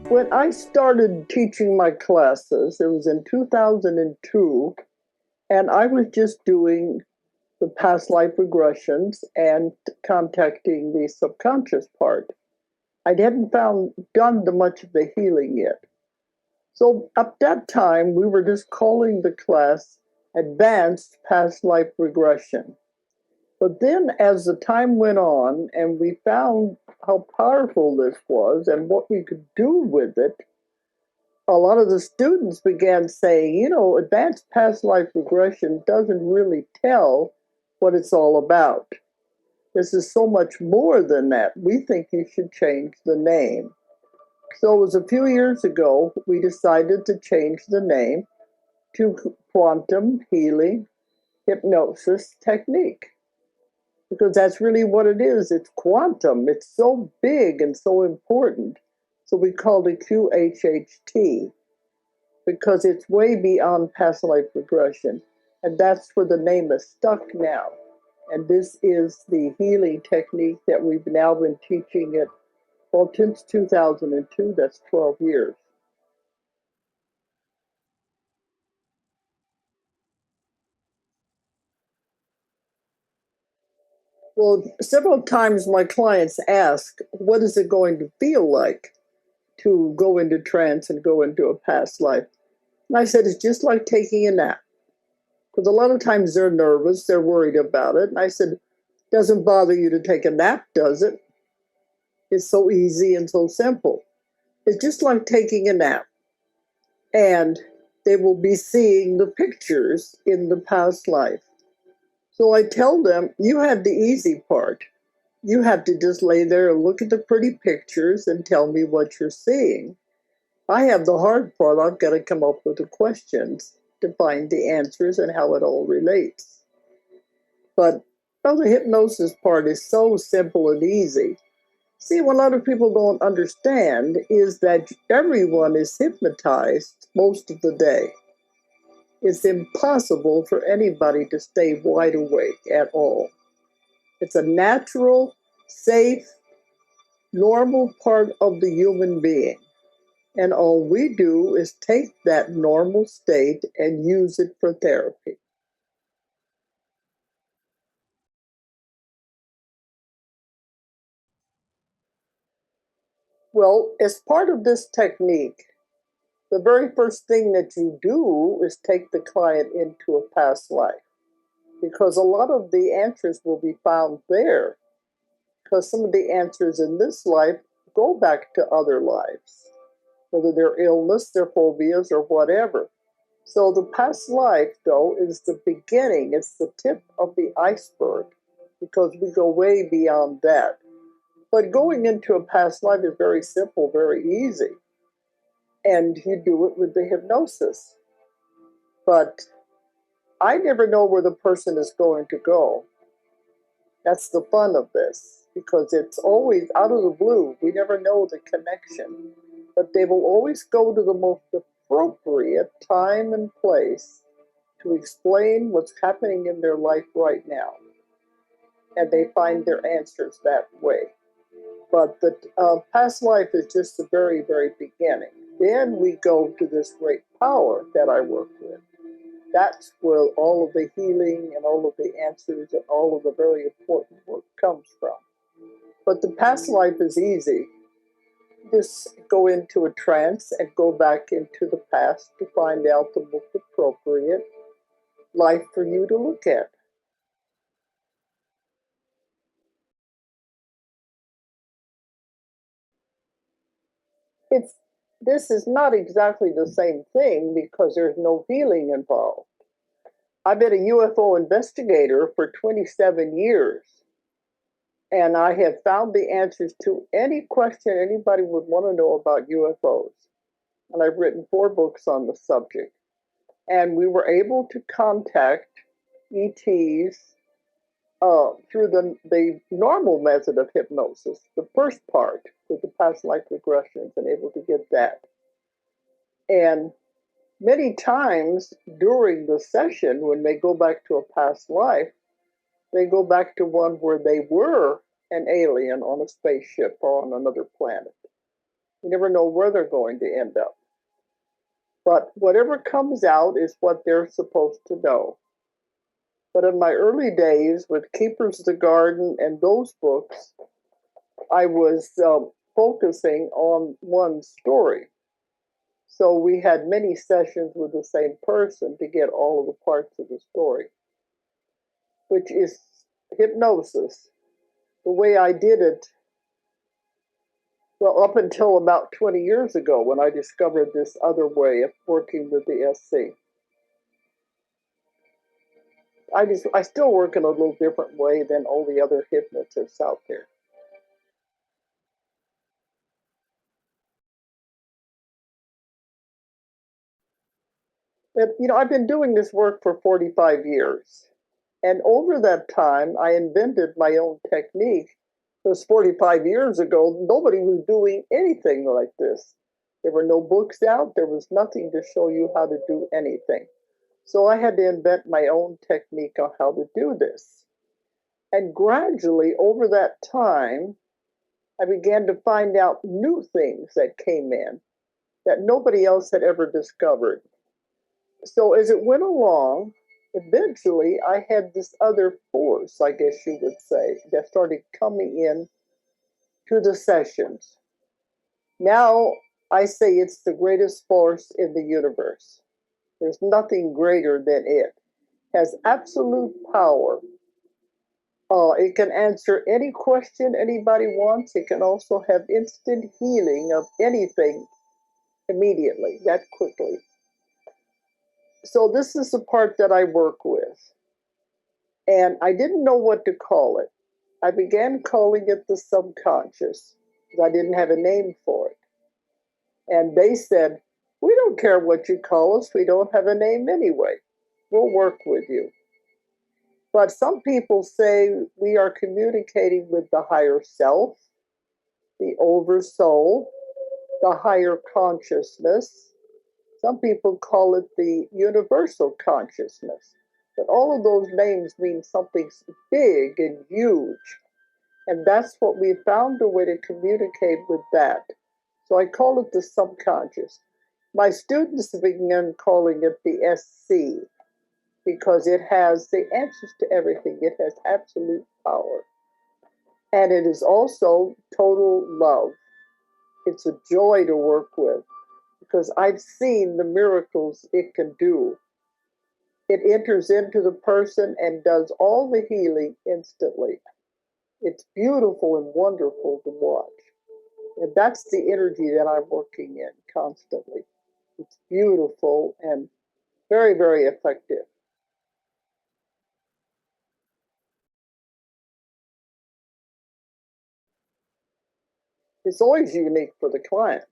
When I started teaching my classes, it was in 2002, and I was just doing the past life regressions and contacting the subconscious part. I hadn't done much of the healing yet. So at that time, we were just calling the class Advanced Past Life Regression. But then as the time went on and we found how powerful this was and what we could do with it, a lot of the students began saying, you know, advanced past life regression doesn't really tell what it's all about. This is so much more than that. We think you should change the name. So it was a few years ago, we decided to change the name to quantum healing hypnosis technique, because that's really what it is. It's quantum. It's so big and so important. So we called it QHHT, because it's way beyond past life regression. And that's where the name is stuck now. And this is the healing technique that we've now been teaching it, well, since 2002, that's 12 years. Well, several times my clients ask, what is it going to feel like to go into trance and go into a past life? And I said, it's just like taking a nap. Because a lot of times they're nervous, they're worried about it. And I said, doesn't bother you to take a nap, does it? It's so easy and so simple. It's just like taking a nap. And they will be seeing the pictures in the past life. So I tell them, you had the easy part. You have to just lay there and look at the pretty pictures and tell me what you're seeing. I have the hard part. I've got to come up with the questions to find the answers and how it all relates. But the hypnosis part is so simple and easy. See, what a lot of people don't understand is that everyone is hypnotized most of the day. It's impossible for anybody to stay wide awake at all. It's a natural, safe, normal part of the human being. And all we do is take that normal state and use it for therapy. Well, as part of this technique, the very first thing that you do is take the client into a past life, because a lot of the answers will be found there, because some of the answers in this life go back to other lives, whether they're illness, their phobias, or whatever. So the past life, though, is the beginning. It's the tip of the iceberg, because we go way beyond that. But going into a past life is very simple, very easy. And you do it with the hypnosis. But I never know where the person is going to go. That's the fun of this, because it's always out of the blue. We never know the connection. But they will always go to the most appropriate time and place to explain what's happening in their life right now. And they find their answers that way. But the past life is just the very, very beginning. Then we go to this great power that I work with. That's where all of the healing and all of the answers and all of the very important work comes from. But the past life is easy. Just go into a trance and go back into the past to find out the most appropriate life for you to look at. This is not exactly the same thing, because there's no healing involved. I've been a UFO investigator for 27 years, and I have found the answers to any question anybody would want to know about UFOs. And I've written 4 books on the subject. And we were able to contact ETs through the normal method of hypnosis, the first part with the past life regressions, and able to get that. And many times during the session, when they go back to a past life, they go back to one where they were an alien on a spaceship or on another planet. You never know where they're going to end up. But whatever comes out is what they're supposed to know. But in my early days with Keepers of the Garden and those books, I was focusing on one story. So we had many sessions with the same person to get all of the parts of the story, which is hypnosis. The way I did it, well, up until about 20 years ago when I discovered this other way of working with the SC. I still work in a little different way than all the other hypnotists out there. But, I've been doing this work for 45 years. And over that time, I invented my own technique. Because 45 years ago, nobody was doing anything like this. There were no books out. There was nothing to show you how to do anything. So I had to invent my own technique on how to do this. And gradually, over that time, I began to find out new things that came in that nobody else had ever discovered. So as it went along, eventually I had this other force, I guess you would say, that started coming in to the sessions. Now I say it's the greatest force in the universe. There's nothing greater than it. It has absolute power. It can answer any question anybody wants. It can also have instant healing of anything immediately, that quickly. So this is the part that I work with. And I didn't know what to call it. I began calling it the subconscious because I didn't have a name for it. And they said, we don't care what you call us. We don't have a name anyway. We'll work with you. But some people say we are communicating with the higher self, the oversoul, the higher consciousness. Some people call it the universal consciousness. But all of those names mean something big and huge. And that's what we found a way to communicate with that. So I call it the subconscious. My students began calling it the SC because it has the answers to everything. It has absolute power. And it is also total love. It's a joy to work with because I've seen the miracles it can do. It enters into the person and does all the healing instantly. It's beautiful and wonderful to watch. And that's the energy that I'm working in constantly. It's beautiful and very, very effective. It's always unique for the client.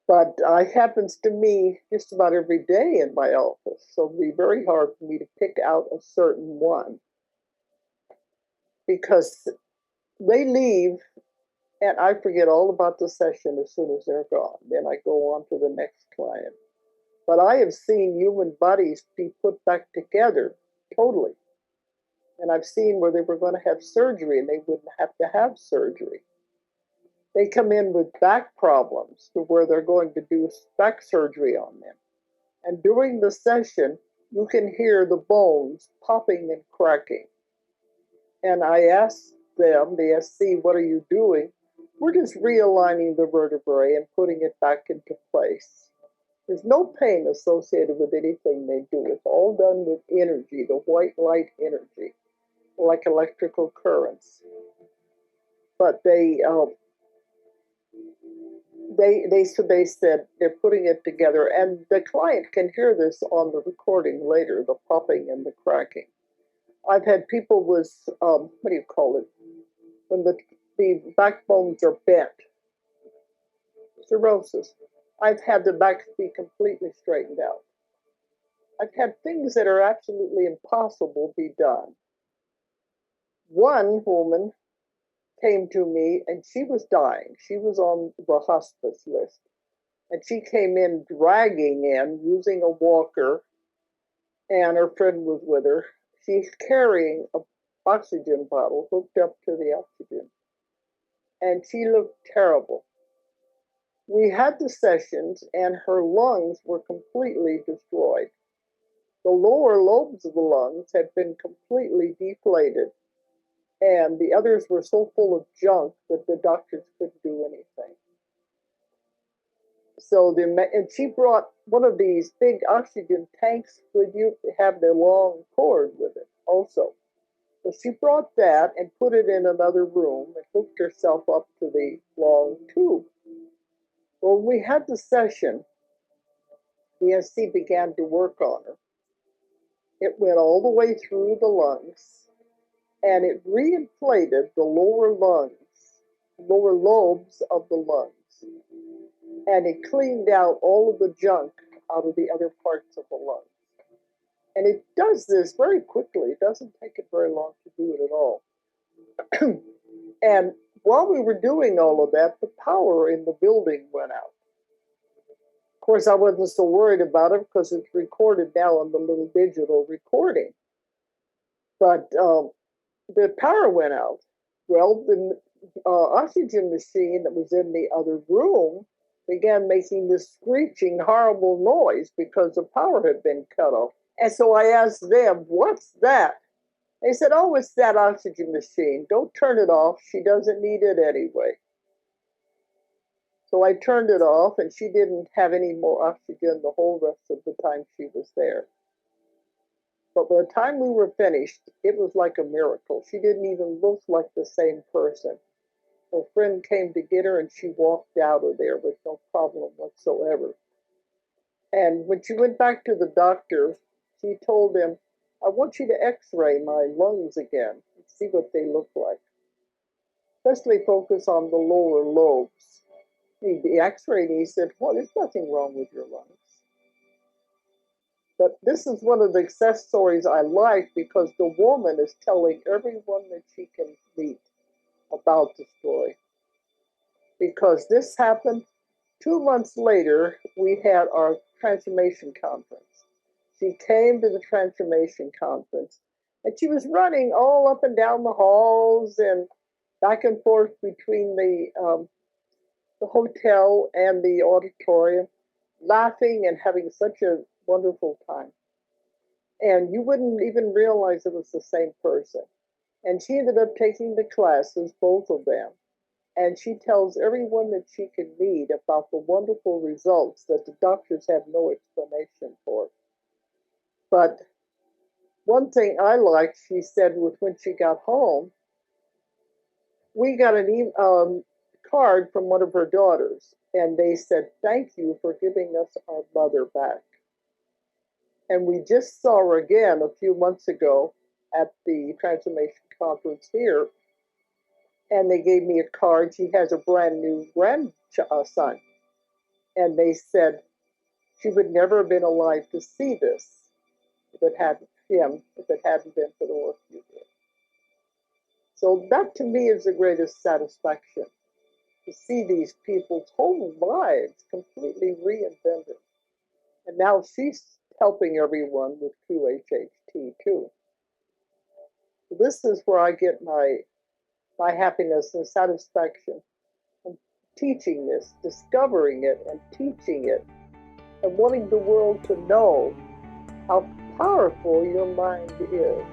But it happens to me just about every day in my office. So it'll be very hard for me to pick out a certain one because they leave and I forget all about the session as soon as they're gone. Then I go on to the next client. But I have seen human bodies be put back together totally. And I've seen where they were going to have surgery and they wouldn't have to have surgery. They come in with back problems to where they're going to do back surgery on them. And during the session, you can hear the bones popping and cracking. And I asked them, the SC, what are you doing? We're just realigning the vertebrae and putting it back into place. There's no pain associated with anything they do. It's all done with energy, the white light energy, like electrical currents. But they said they're putting it together, and the client can hear this on the recording later, the popping and the cracking. I've had people with what do you call it? When the backbones are bent, cirrhosis. I've had the back be completely straightened out. I've had things that are absolutely impossible be done. One woman came to me and she was dying. She was on the hospice list. And she came in dragging in using a walker, and her friend was with her. She's carrying an oxygen bottle hooked up to the oxygen. And she looked terrible. we had the sessions, and her lungs were completely destroyed. The lower lobes of the lungs had been completely deflated, and the others were so full of junk that the doctors couldn't do anything. So and she brought one of these big oxygen tanks with you to have the long cord with it also. So she brought that and put it in another room and hooked herself up to the long tube. Well, when we had the session, the SC began to work on her. It went all the way through the lungs, and it reinflated the lower lobes of the lungs. And it cleaned out all of the junk out of the other parts of the lungs. And it does this very quickly. It doesn't take it very long to do it at all. And while we were doing all of that, the power in the building went out. Of course, I wasn't so worried about it because it's recorded now on the little digital recording. But the power went out. Well, the oxygen machine that was in the other room began making this screeching, horrible noise because the power had been cut off. And so I asked them, "What's that?" They said, "Oh, it's that oxygen machine. Don't turn it off. She doesn't need it anyway." So I turned it off, and she didn't have any more oxygen the whole rest of the time she was there. But by the time we were finished, it was like a miracle. She didn't even look like the same person. Her friend came to get her, and she walked out of there with no problem whatsoever. And when she went back to the doctor, she told him, "I want you to x-ray my lungs again and see what they look like. Especially focus on the lower lobes." The x-rayed, he said, "Well, there's nothing wrong with your lungs." But this is one of the success stories I like because the woman is telling everyone that she can meet about the story. Because this happened 2 months later, we had our transformation conference. She came to the transformation conference, and she was running all up and down the halls and back and forth between the hotel and the auditorium, laughing and having such a wonderful time. And you wouldn't even realize it was the same person. And she ended up taking the classes, both of them. And she tells everyone that she can meet about the wonderful results that the doctors have no explanation for. But one thing I liked, she said, was when she got home, we got a card from one of her daughters, and they said, "Thank you for giving us our mother back." And we just saw her again a few months ago at the transformation conference here, and they gave me a card. She has a brand new grandson, and they said she would never have been alive to see this if it hadn't been for the work you did. So that to me is the greatest satisfaction, to see these people's whole lives completely reinvented. And now she's helping everyone with QHHT too. This is where I get my happiness and satisfaction from teaching this, discovering it and teaching it, and wanting the world to know how powerful your mind is.